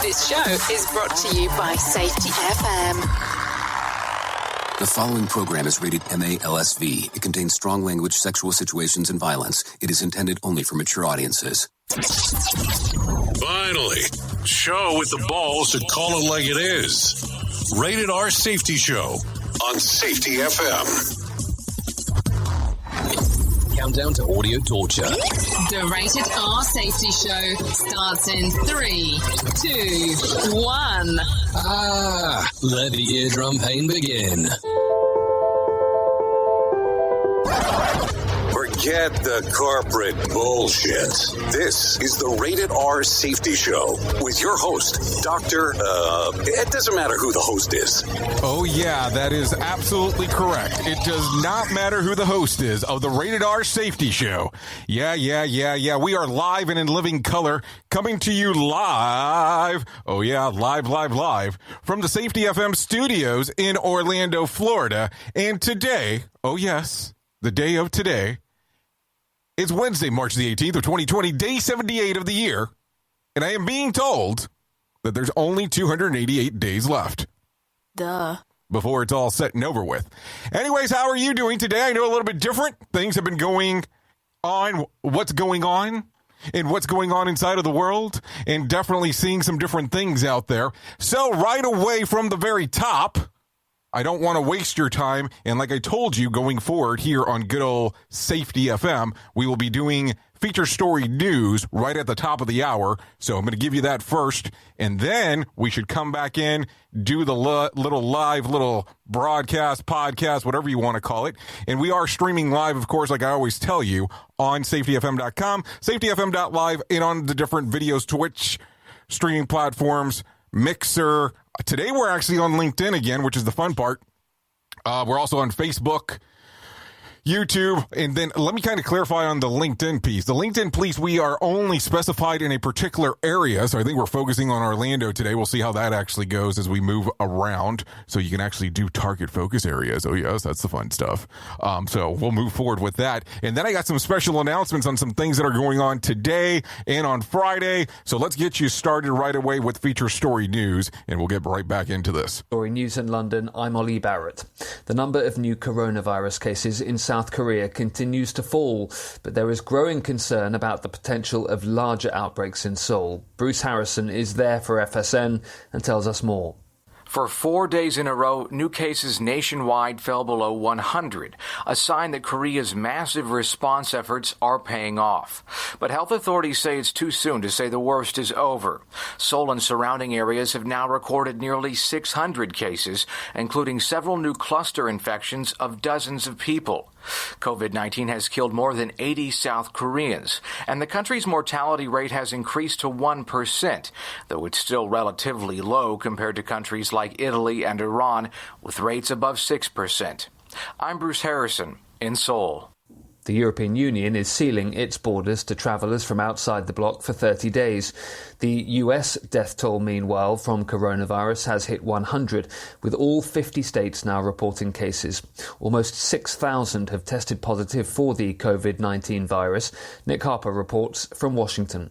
This show is brought to you by Safety FM. The following program is rated MA-LSV. It contains strong language, sexual situations, and violence. It is intended only for mature audiences. Finally, show with the balls to call it like it is. Rated R Safety Show on Safety FM. Countdown to audio torture. The Rated R Safety Show starts in 3, 2, 1. Let the eardrum pain begin. Forget the corporate bullshit. This is the Rated R Safety Show with your host, Dr. It doesn't matter who the host is. Oh, yeah, that is absolutely correct. It does not matter who the host is of the Rated R Safety Show. Yeah. We are live and in living color, coming to you live. Oh, yeah, live from the Safety FM studios in Orlando, Florida. And today, oh, yes, the day of today, it's Wednesday, March the 18th of 2020, day 78 of the year, and I am being told that there's only 288 days left. Duh. Before it's all set and over with. Anyways, how are you doing today? I know a little bit different. Things have been going on. What's going on? And what's going on inside of the world? And definitely seeing some different things out there. So right away from the very top, I don't want to waste your time. And like I told you, going forward here on good old Safety FM, we will be doing feature story news right at the top of the hour. So I'm going to give you that first. And then we should come back in, do the little broadcast, podcast, whatever you want to call it. And we are streaming live, of course, like I always tell you, on safetyfm.com, safetyfm.live, and on the different videos, Twitch, streaming platforms, Mixer. Today we're actually on LinkedIn again, which is the fun part. We're also on Facebook, YouTube, and then let me kind of clarify on the LinkedIn piece. The LinkedIn piece, we are only specified in a particular area, so I think we're focusing on Orlando today. We'll see how that actually goes as we move around, so you can actually do target focus areas. Oh, yes, that's the fun stuff. So we'll move forward with that. And then I got some special announcements on some things that are going on today and on Friday, so let's get you started right away with feature story news, and we'll get right back into this. Story news in London, I'm Ollie Barrett. The number of new coronavirus cases in South Korea continues to fall, but there is growing concern about the potential of larger outbreaks in Seoul. Bruce Harrison is there for FSN and tells us more. For 4 days in a row, new cases nationwide fell below 100, a sign that Korea's massive response efforts are paying off. But health authorities say it's too soon to say the worst is over. Seoul and surrounding areas have now recorded nearly 600 cases, including several new cluster infections of dozens of people. COVID-19 has killed more than 80 South Koreans, and the country's mortality rate has increased to 1%, though it's still relatively low compared to countries like Italy and Iran, with rates above 6%. I'm Bruce Harrison in Seoul. The European Union is sealing its borders to travellers from outside the bloc for 30 days. The US death toll, meanwhile, from coronavirus has hit 100, with all 50 states now reporting cases. Almost 6,000 have tested positive for the COVID-19 virus. Nick Harper reports from Washington.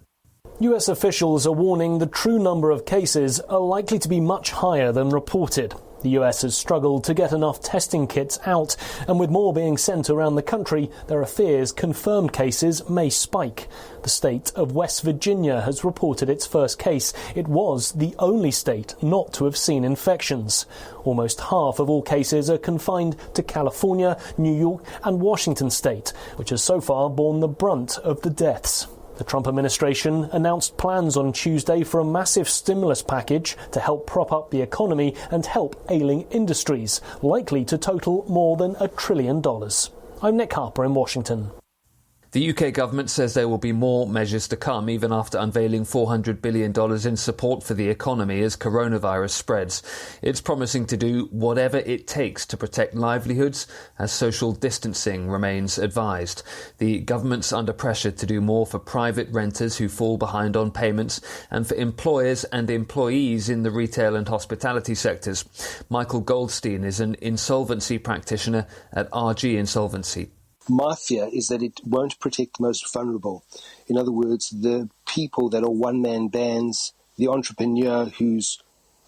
US officials are warning the true number of cases are likely to be much higher than reported. The US has struggled to get enough testing kits out, and with more being sent around the country, there are fears confirmed cases may spike. The state of West Virginia has reported its first case. It was the only state not to have seen infections. Almost half of all cases are confined to California, New York and Washington state, which has so far borne the brunt of the deaths. The Trump administration announced plans on Tuesday for a massive stimulus package to help prop up the economy and help ailing industries, likely to total more than $1 trillion. I'm Nick Harper in Washington. The UK government says there will be more measures to come, even after unveiling $400 billion in support for the economy as coronavirus spreads. It's promising to do whatever it takes to protect livelihoods as social distancing remains advised. The government's under pressure to do more for private renters who fall behind on payments and for employers and employees in the retail and hospitality sectors. Michael Goldstein is an insolvency practitioner at RG Insolvency. My fear is that it won't protect the most vulnerable. In other words, the people that are one-man bands, the entrepreneur who's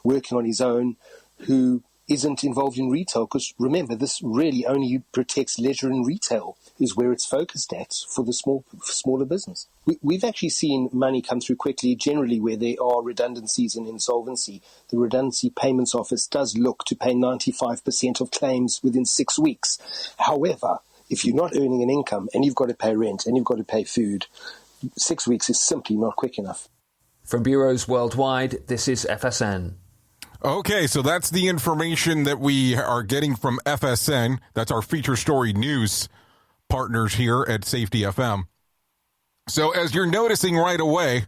working on his own, who isn't involved in retail, because remember, this really only protects leisure and retail is where it's focused at for the smaller business. We've actually seen money come through quickly, generally where there are redundancies and insolvency. The Redundancy Payments Office does look to pay 95% of claims within 6 weeks. However, if you're not earning an income and you've got to pay rent and you've got to pay food, 6 weeks is simply not quick enough. From bureaus worldwide, this is FSN. Okay, so that's the information that we are getting from FSN. That's our feature story news partners here at Safety FM. So as you're noticing right away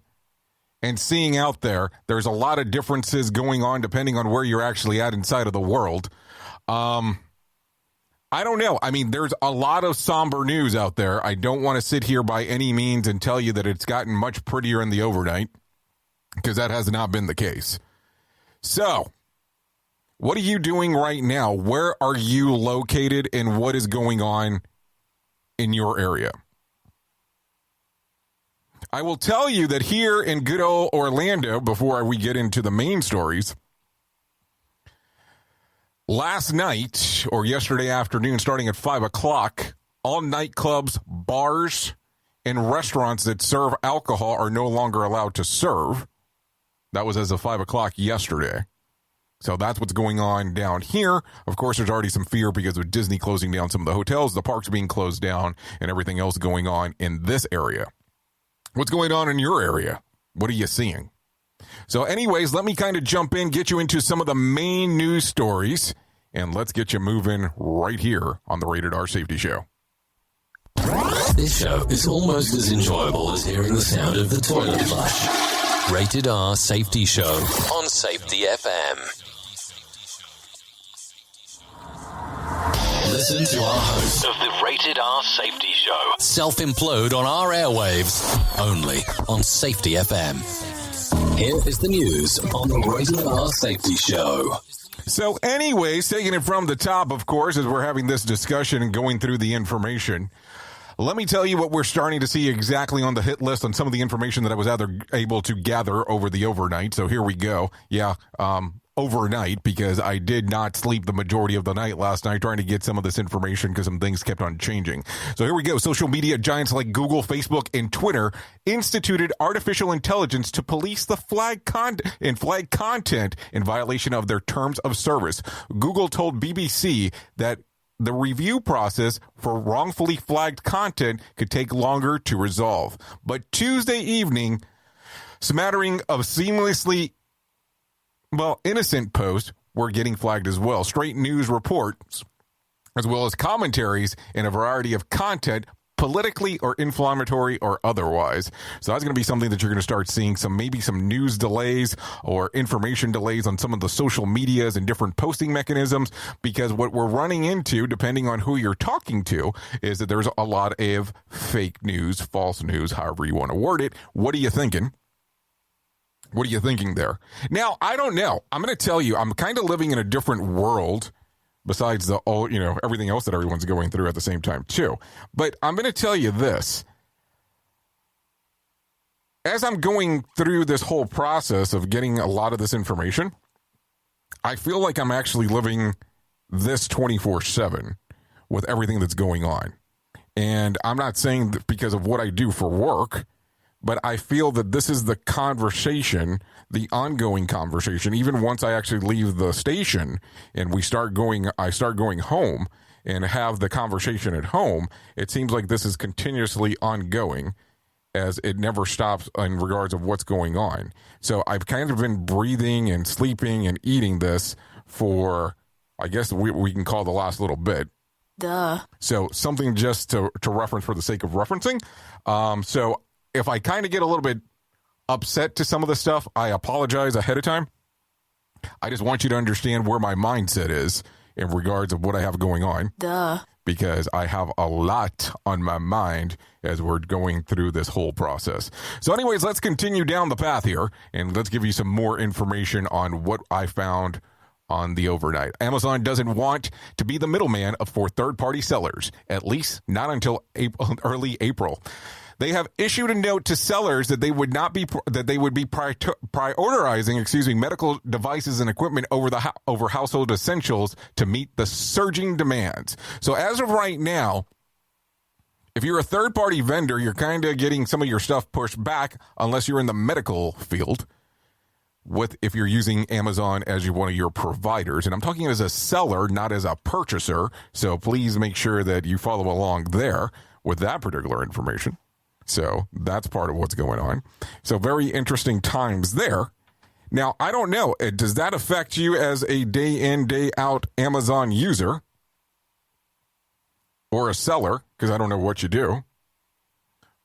and seeing out there, there's a lot of differences going on depending on where you're actually at inside of the world. I don't know. I mean, there's a lot of somber news out there. I don't want to sit here by any means and tell you that it's gotten much prettier in the overnight, because that has not been the case. So, what are you doing right now? Where are you located, and what is going on in your area? I will tell you that here in good old Orlando, before we get into the main stories, last night or yesterday afternoon, starting at 5 o'clock, all nightclubs, bars, and restaurants that serve alcohol are no longer allowed to serve. That was as of 5 o'clock yesterday. So that's what's going on down here. Of course, there's already some fear because of Disney closing down some of the hotels, the parks being closed down, and everything else going on in this area. What's going on in your area? What are you seeing? So anyways, let me kind of jump in, get you into some of the main news stories, and let's get you moving right here on the Rated R Safety Show. This show is almost as enjoyable as hearing the sound of the toilet flush. Rated R Safety Show on Safety FM. Listen to our host of the Rated R Safety Show self-implode on our airwaves only on Safety FM. Here is the news on the Rated R Safety Show. So anyways, taking it from the top, of course, as we're having this discussion and going through the information, let me tell you what we're starting to see exactly on the hit list on some of the information that I was able to gather over the overnight. So here we go. Yeah, overnight, because I did not sleep the majority of the night last night trying to get some of this information because some things kept on changing. So here we go. Social media giants like Google, Facebook, and Twitter instituted artificial intelligence to police the flag content in violation of their terms of service. Google told BBC that the review process for wrongfully flagged content could take longer to resolve. But Tuesday evening, smattering of innocent posts were getting flagged as well. Straight news reports, as well as commentaries and a variety of content, politically or inflammatory or otherwise. So that's going to be something that you're going to start seeing maybe some news delays or information delays on some of the social medias and different posting mechanisms, because what we're running into, depending on who you're talking to, is that there's a lot of fake news, false news, however you want to word it. What are you thinking? What are you thinking there? Now, I don't know. I'm going to tell you, I'm kind of living in a different world besides everything else that everyone's going through at the same time too. But I'm going to tell you this. As I'm going through this whole process of getting a lot of this information, I feel like I'm actually living this 24/7 with everything that's going on. And I'm not saying that because of what I do for work, but I feel that this is the conversation, the ongoing conversation, even once I actually leave the station and I start going home and have the conversation at home. It seems like this is continuously ongoing, as it never stops in regards of what's going on. So I've kind of been breathing and sleeping and eating this for, I guess we can call the last little bit. Duh. So something just to reference for the sake of referencing. So if I kind of get a little bit upset to some of the stuff, I apologize ahead of time. I just want you to understand where my mindset is in regards of what I have going on. Duh. Because I have a lot on my mind as we're going through this whole process. So anyways, let's continue down the path here, and let's give you some more information on what I found on the overnight. Amazon doesn't want to be the middleman for third-party sellers, at least not until early April. They have issued a note to sellers that they would be prioritizing, medical devices and equipment over household essentials to meet the surging demands. So as of right now, if you're a third-party vendor, you're kind of getting some of your stuff pushed back unless you're in the medical field. If you're using Amazon as one of your providers, and I'm talking as a seller, not as a purchaser. So please make sure that you follow along there with that particular information. So that's part of what's going on. So very interesting times there. Now, I don't know. Does that affect you as a day in, day out Amazon user or a seller? Because I don't know what you do.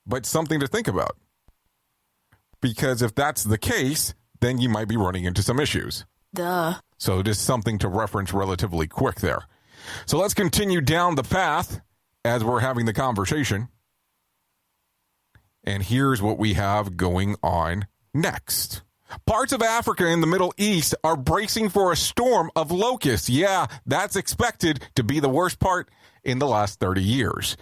But something to think about. Because if that's the case, then you might be running into some issues. Duh. So just something to reference relatively quick there. So let's continue down the path as we're having the conversation. And here's what we have going on next. Parts of Africa and the Middle East are bracing for a storm of locusts. Yeah, that's expected to be the worst part in the last 30 years.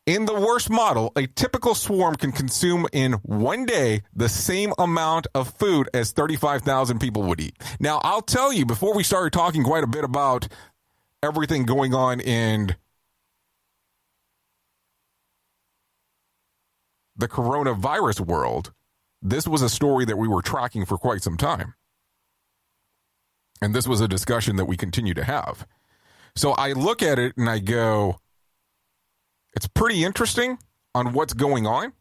In the worst model, a typical swarm can consume in one day the same amount of food as 35,000 people would eat. Now, I'll tell you, before we started talking quite a bit about everything going on in the coronavirus world, this was a story that we were tracking for quite some time. And this was a discussion that we continue to have. So I look at it and I go, it's pretty interesting on what's going on,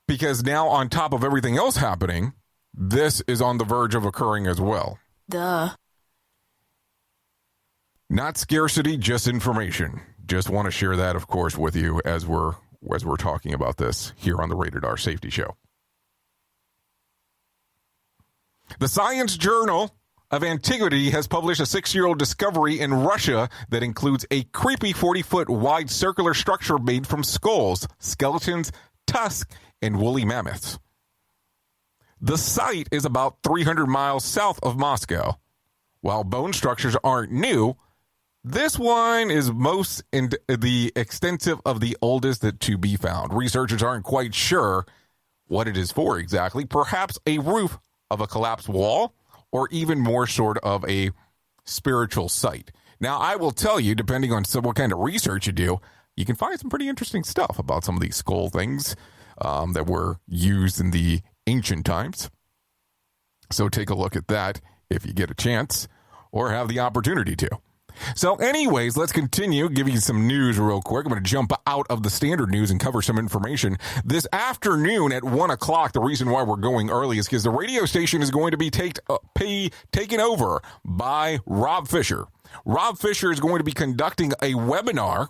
because now on top of everything else happening, this is on the verge of occurring as well. Duh. Not scarcity, just information. Just want to share that, of course, with you as we're talking about this here on the Rated R Safety Show. The Science Journal of Antiquity has published a 6-year-old discovery in Russia that includes a creepy 40-foot wide circular structure made from skulls, skeletons, tusks, and woolly mammoths. The site is about 300 miles south of Moscow. While bone structures aren't new, this one is most the extensive of the oldest to be found. Researchers aren't quite sure what it is for exactly. Perhaps a roof of a collapsed wall, or even more sort of a spiritual site. Now, I will tell you, depending on what kind of research you do, you can find some pretty interesting stuff about some of these skull things that were used in the ancient times. So take a look at that if you get a chance or have the opportunity to. So anyways, let's continue. Give you some news real quick. I'm going to jump out of the standard news and cover some information. This afternoon at 1 o'clock, the reason why we're going early is because the radio station is going to be taken over by Rob Fisher. Rob Fisher is going to be conducting a webinar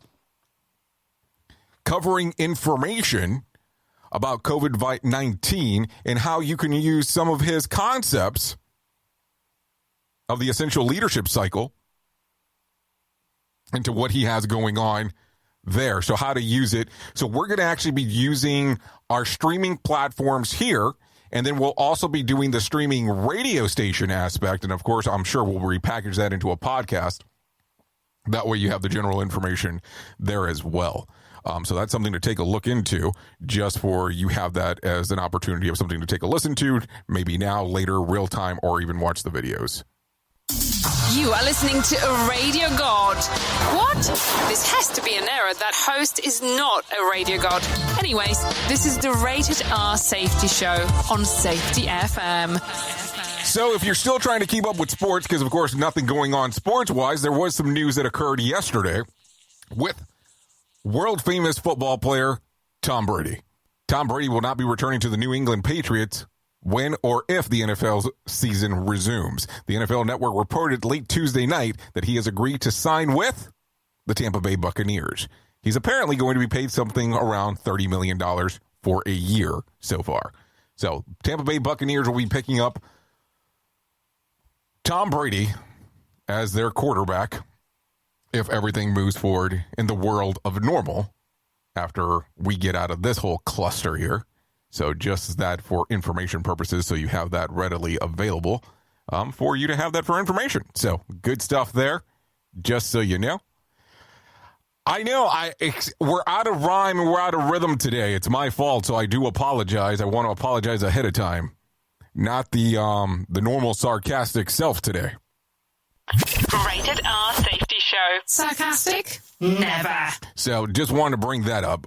covering information about COVID-19 and how you can use some of his concepts of the essential leadership cycle into what he has going on there. So how to use it. So we're going to actually be using our streaming platforms here, and then we'll also be doing the streaming radio station aspect. And of course, I'm sure we'll repackage that into a podcast. That way you have the general information there as well. So that's something to take a look into, just for you have that as an opportunity of something to take a listen to, maybe now, later, real time, or even watch the videos. You are listening to a radio god. What? This has to be an error. That host is not a radio god. Anyways, this is the Rated R Safety Show on Safety FM. So if you're still trying to keep up with sports, because of course nothing going on sports-wise, there was some news that occurred yesterday with world-famous football player Tom Brady. Tom Brady will not be returning to the New England Patriots when or if the NFL season resumes. The NFL Network reported late Tuesday night that he has agreed to sign with the Tampa Bay Buccaneers. He's apparently going to be paid something around $30 million for a year so far. So Tampa Bay Buccaneers will be picking up Tom Brady as their quarterback if everything moves forward in the world of normal after we get out of this whole cluster here. So just that for information purposes, so you have that readily available for you to have that for information. So good stuff there, just so you know. I know. We're out of rhyme and we're out of rhythm today. It's my fault, so I do apologize. I want to apologize ahead of time. Not the normal sarcastic self today. Rated R Safety Show. Sarcastic? Never. So just wanted to bring that up.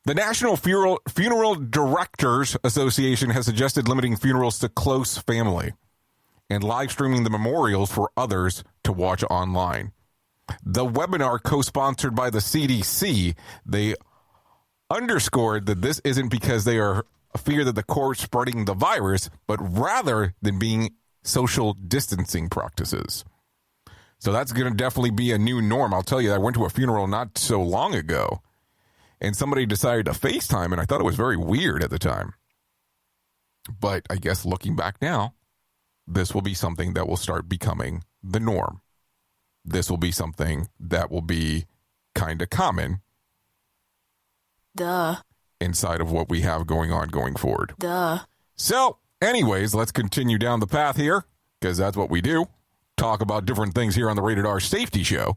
The National Funeral Directors Association has suggested limiting funerals to close family and live streaming the memorials for others to watch online. The webinar, co-sponsored by the CDC, they underscored that this isn't because they are fear that the court's spreading the virus, but rather than being social distancing practices. So that's going to definitely be a new norm. I'll tell you, I went to a funeral not so long ago, and somebody decided to FaceTime, and I thought it was very weird at the time. But I guess looking back now, this will be something that will start becoming the norm. This will be something that will be kind of common. Duh. Inside of what we have going on going forward. Duh. So, anyways, let's continue down the path here, because that's what we do. Talk about different things here on the Rated R Safety Show.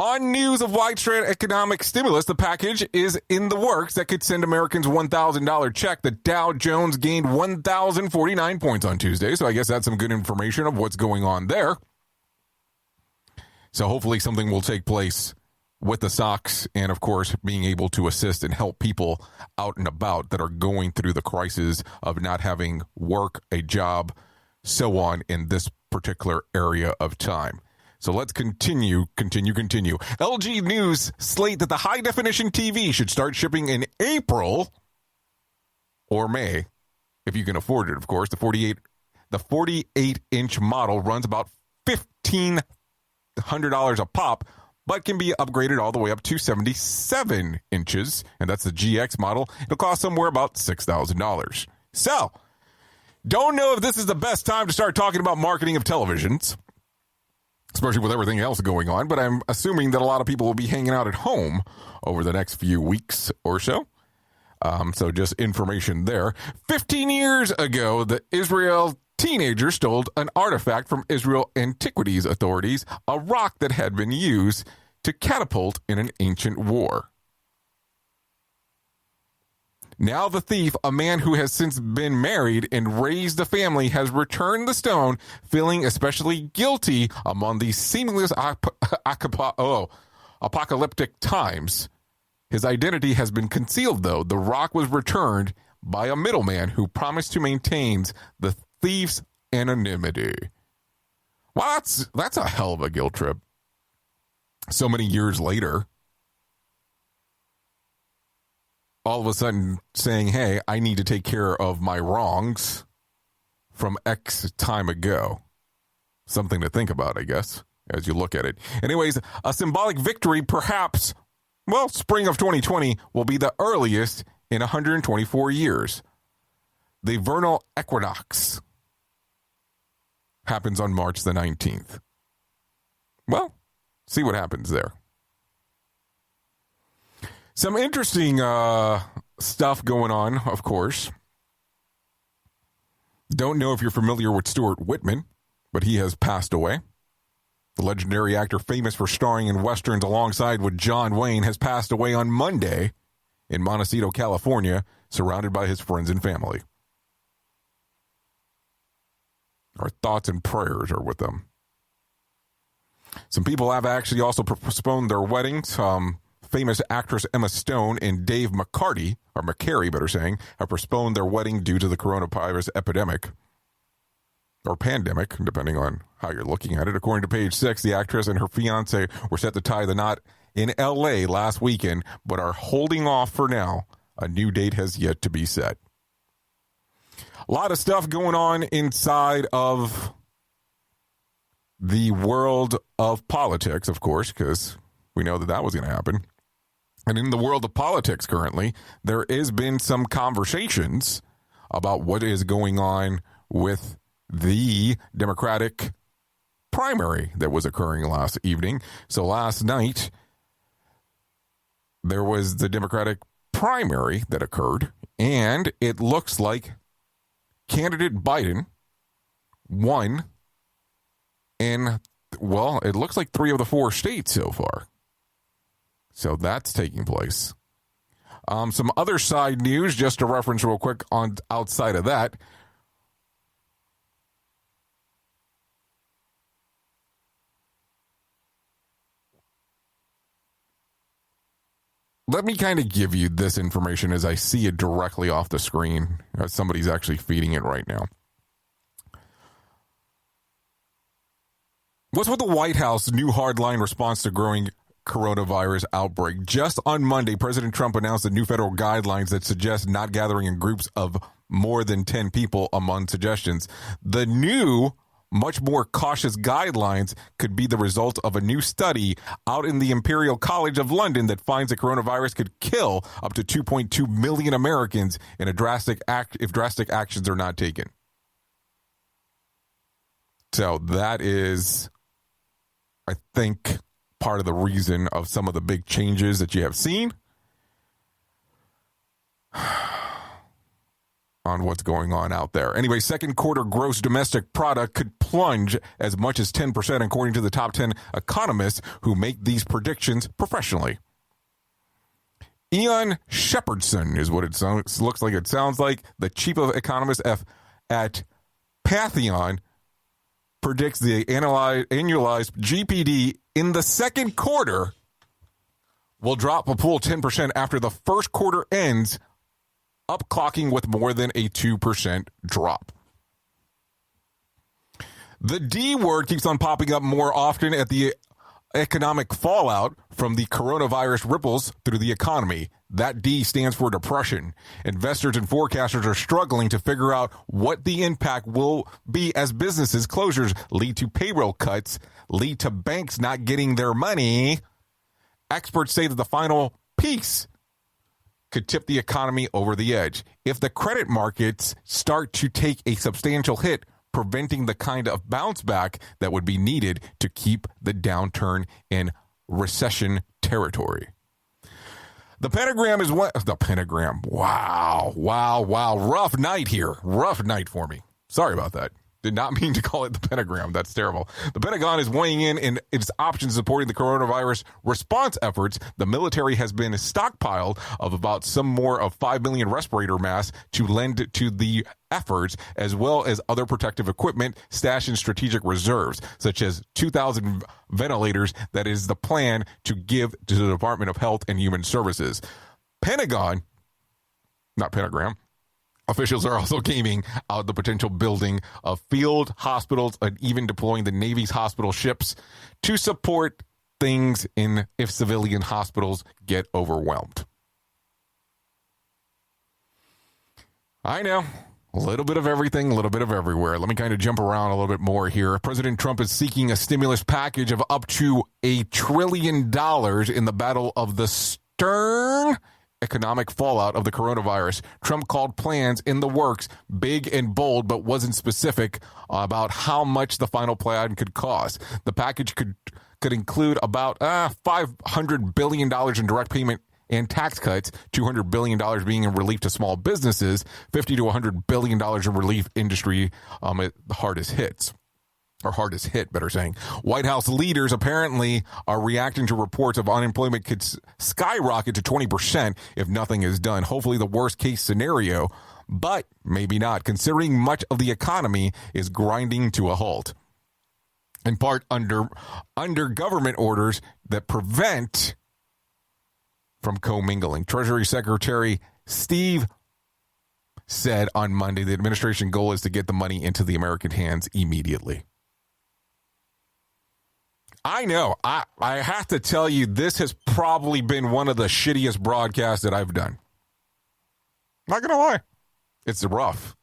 On news of widespread economic stimulus, the package is in the works that could send Americans $1,000 check. The Dow Jones gained 1,049 points on Tuesday, so I guess that's some good information of what's going on there. So hopefully something will take place with the stocks and, of course, being able to assist and help people out and about that are going through the crisis of not having work, a job, so on in this particular area of time. So let's continue. LG News slate that the high-definition TV should start shipping in April or May, if you can afford it, of course. The 48-inch model runs about $1,500 a pop, but can be upgraded all the way up to 77 inches, and that's the GX model. It'll cost somewhere about $6,000. So, don't know if this is the best time to start talking about marketing of televisions, especially with everything else going on, but I'm assuming that a lot of people will be hanging out at home over the next few weeks or so. So just information there. 15 years ago, the Israel teenager stole an artifact from Israel Antiquities Authorities, a rock that had been used to catapult in an ancient war. Now the thief, a man who has since been married and raised a family, has returned the stone, feeling especially guilty among these seamless apocalyptic times. His identity has been concealed, though. The rock was returned by a middleman who promised to maintain the thief's anonymity. Well, that's a hell of a guilt trip. So many years later, all of a sudden saying, hey, I need to take care of my wrongs from X time ago. Something to think about, I guess, as you look at it. Anyways, a symbolic victory, perhaps, well, spring of 2020 will be the earliest in 124 years. The vernal equinox happens on March the 19th. Well, see what happens there. Some interesting stuff going on, of course. Don't know if you're familiar with Stuart Whitman, but he has passed away. The legendary actor famous for starring in westerns alongside with John Wayne has passed away on Monday in Montecito, California, surrounded by his friends and family. Our thoughts and prayers are with them. Some people have actually also postponed their weddings. Famous actress Emma Stone and Dave McCarty, or McCary, better saying, have postponed their wedding due to the coronavirus epidemic, or pandemic, depending on how you're looking at it. According to Page Six, the actress and her fiancé were set to tie the knot in L.A. last weekend, but are holding off for now. A new date has yet to be set. A lot of stuff going on inside of the world of politics, of course, because we know that was going to happen. And in the world of politics currently, there has been some conversations about what is going on with the Democratic primary that was occurring last evening. So last night, there was the Democratic primary that occurred, and it looks like candidate Biden won in well, it looks like 3 of the 4 states so far. So that's taking place. Some other side news, just to reference real quick on outside of that. Let me kind of give you this information as I see it directly off the screen. Somebody's actually feeding it right now. What's with the White House new hardline response to growing coronavirus outbreak? Just on Monday, President Trump announced the new federal guidelines that suggest not gathering in groups of more than 10 people among suggestions. The new, much more cautious guidelines could be the result of a new study out in the Imperial College of London that finds that coronavirus could kill up to 2.2 million Americans in a drastic actions are not taken. So that is, I think, part of the reason of some of the big changes that you have seen on what's going on out there. Anyway, second quarter gross domestic product could plunge as much as 10%, according to the top 10 economists who make these predictions professionally. Ian Shepherdson is what it looks like. It sounds like the chief of economists at Pantheon predicts the annualized GPD in the second quarter will drop a full 10% after the first quarter ends, up clocking with more than a 2% drop. The D word keeps on popping up more often at the economic fallout from the coronavirus ripples through the economy. That D stands for depression. Investors and forecasters are struggling to figure out what the impact will be as businesses closures lead to payroll cuts, lead to banks not getting their money. Experts say that the final piece could tip the economy over the edge. If the credit markets start to take a substantial hit, preventing the kind of bounce back that would be needed to keep the downturn in recession territory. The pentagram is what? The pentagram. Wow. Rough night here. Rough night for me. Sorry about that. Did not mean to call it the pentagram. That's terrible. The Pentagon is weighing in its options supporting the coronavirus response efforts. The military has been stockpiled of about some more of 5 million respirator masks to lend to the efforts, as well as other protective equipment stashed in strategic reserves, such as 2,000 ventilators. That is the plan to give to the Department of Health and Human Services. Pentagon, not pentagram. Officials are also gaming out the potential building of field hospitals and even deploying the Navy's hospital ships to support things if civilian hospitals get overwhelmed. I know. A little bit of everything, a little bit of everywhere. Let me kind of jump around a little bit more here. President Trump is seeking a stimulus package of up to $1 trillion in the battle of the stern economic fallout of the coronavirus. Trump called plans in the works big and bold, but wasn't specific about how much the final plan could cost. The package could include about $500 billion in direct payment and tax cuts, $200 billion being in relief to small businesses, $50 to $100 billion in relief industry at the hardest hit, better saying. White House leaders apparently are reacting to reports of unemployment could skyrocket to 20% if nothing is done. Hopefully the worst case scenario, but maybe not, considering much of the economy is grinding to a halt. In part under government orders that prevent from commingling. Treasury Secretary Steve said on Monday the administration goal is to get the money into the American hands immediately. I know. I have to tell you, this has probably been one of the shittiest broadcasts that I've done. Not going to lie. It's rough.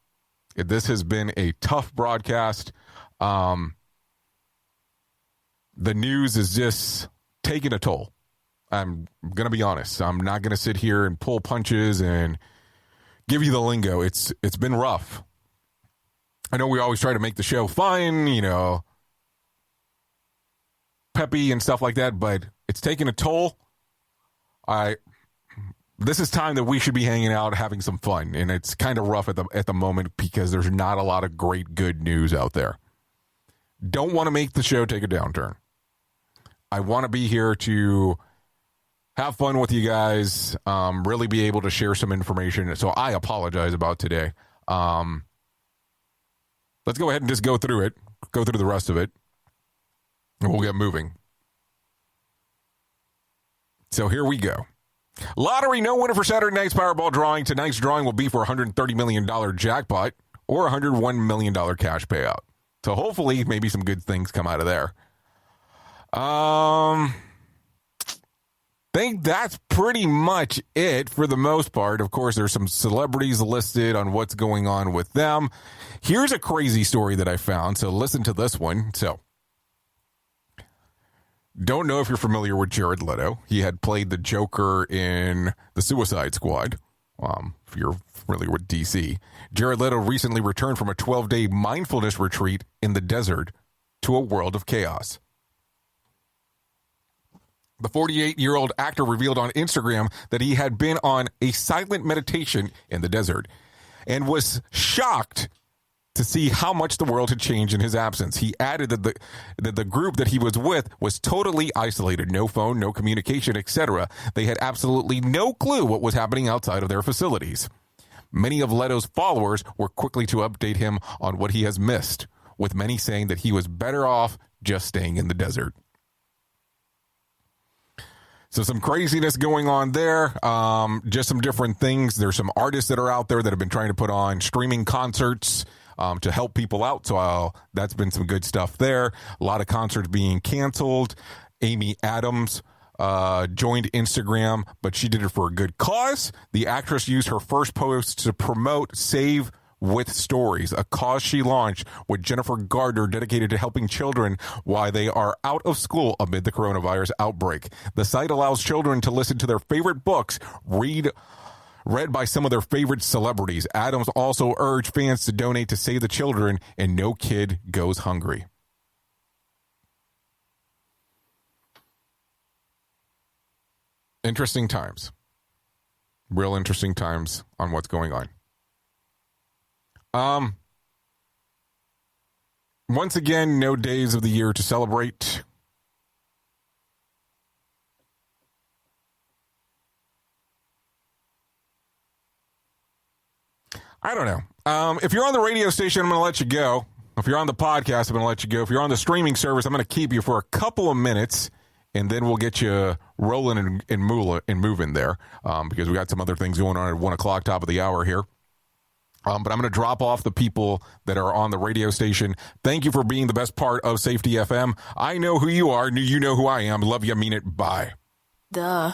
This has been a tough broadcast. The news is just taking a toll. I'm going to be honest. I'm not going to sit here and pull punches and give you the lingo. It's been rough. I know we always try to make the show fun, peppy and stuff like that, but it's taking a toll. This is time that we should be hanging out, having some fun, and it's kind of rough at the moment because there's not a lot of great good news out there. don't want to make the show take a downturn. I want to be here to have fun with you guys, really be able to share some information. So I apologize about today. Let's go ahead and just go through the rest of it, and we'll get moving. So here we go. Lottery, no winner for Saturday night's Powerball drawing. Tonight's drawing will be for a $130 million jackpot or a $101 million cash payout. So hopefully maybe some good things come out of there. Think that's pretty much it for the most part. Of course, there's some celebrities listed on what's going on with them. Here's a crazy story that I found. So listen to this one. So, don't know if you're familiar with Jared Leto. He had played the Joker in The Suicide Squad. If you're familiar with DC. Jared Leto recently returned from a 12-day mindfulness retreat in the desert to a world of chaos. The 48-year-old actor revealed on Instagram that he had been on a silent meditation in the desert and was shocked to see how much the world had changed in his absence. He added that the group that he was with was totally isolated. No phone, no communication, etc. They had absolutely no clue what was happening outside of their facilities. Many of Leto's followers were quickly to update him on what he has missed, with many saying that he was better off just staying in the desert. So some craziness going on there, just some different things. There's some artists that are out there that have been trying to put on streaming concerts to help people out. So that's been some good stuff there. A lot of concerts being canceled. Amy Adams joined Instagram, but she did it for a good cause. The actress used her first post to promote Save with Stories, a cause she launched with Jennifer Gardner dedicated to helping children while they are out of school amid the coronavirus outbreak. The site allows children to listen to their favorite books, read by some of their favorite celebrities. Adams also urged fans to donate to Save the Children, and no kid goes hungry. Interesting times. Real interesting times on what's going on. Once again, no days of the year to celebrate. I don't know. If you're on the radio station, I'm going to let you go. If you're on the podcast, I'm going to let you go. If you're on the streaming service, I'm going to keep you for a couple of minutes, and then we'll get you rolling and moving there because we got some other things going on at 1 o'clock, top of the hour here. But I'm going to drop off the people that are on the radio station. Thank you for being the best part of Safety FM. I know who you are. You know who I am. Love you. Mean it. Bye. Duh.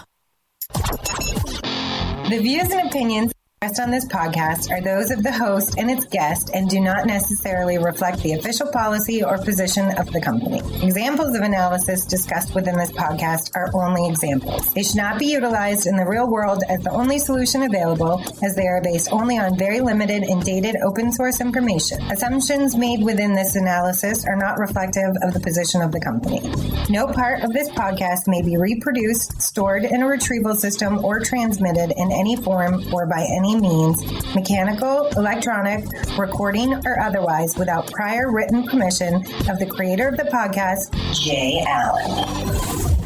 The views and opinions expressed on this podcast are those of the host and its guest and do not necessarily reflect the official policy or position of the company. Examples of analysis discussed within this podcast are only examples. They should not be utilized in the real world as the only solution available, as they are based only on very limited and dated open source information. Assumptions made within this analysis are not reflective of the position of the company. No part of this podcast may be reproduced, stored in a retrieval system, or transmitted in any form or by any means, mechanical, electronic, recording, or otherwise, without prior written permission of the creator of the podcast, Jay Allen.